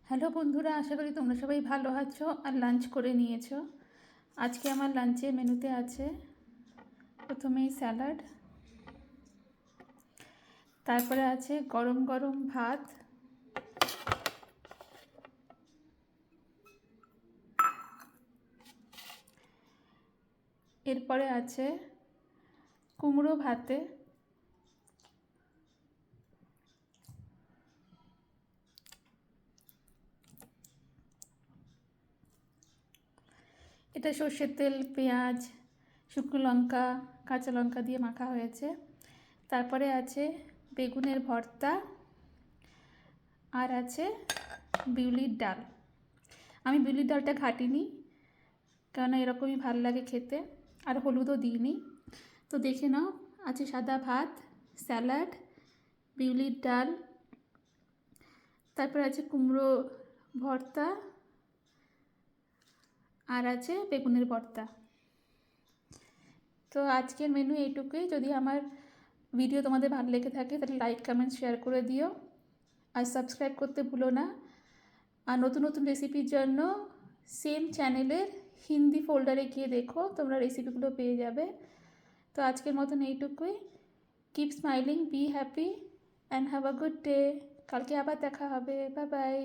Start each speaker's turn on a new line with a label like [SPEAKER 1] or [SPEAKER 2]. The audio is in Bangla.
[SPEAKER 1] হ্যালো বন্ধুরা, আশা করি তোমরা সবাই ভালো আছো আর লাঞ্চ করে নিয়েছো। আজকে আমার লাঞ্চের মেনুতে আছে প্রথমেই স্যালাড, তারপরে আছে গরম গরম ভাত, এরপরে আছে কুমড়ো ভাতে, এটা সর্ষের তেল, পেঁয়াজ, শুকনো লঙ্কা, কাঁচা লঙ্কা দিয়ে মাখা হয়েছে। তারপরে আছে বেগুনের ভর্তা, আর আছে বিউলির ডাল। আমি বিউলির ডালটা ঘাটিনি, কেননা এরকমই ভাল লাগে খেতে, আর হলুদও দিইনি। তো দেখে নাও, আছে সাদা ভাত, স্যালাড, বিউলির ডাল, তারপর আছে কুমড়ো ভর্তা, আর আছে বেগুনের ভর্তা। তো আজকের মেনু এইটুকুই। যদি আমার ভিডিও তোমাদের ভালো লেগে থাকে তাহলে লাইক, কমেন্ট, শেয়ার করে দিও, আর সাবস্ক্রাইব করতে ভুলো না। আর নতুন নতুন রেসিপির জন্য সেম চ্যানেলের হিন্দি ফোল্ডারে গিয়ে দেখো, তোমরা রেসিপিগুলো পেয়ে যাবে। তো আজকের মতন এইটুকুই। Keep smiling, be happy and have a good day. কালকে আবার দেখা হবে। Bye bye.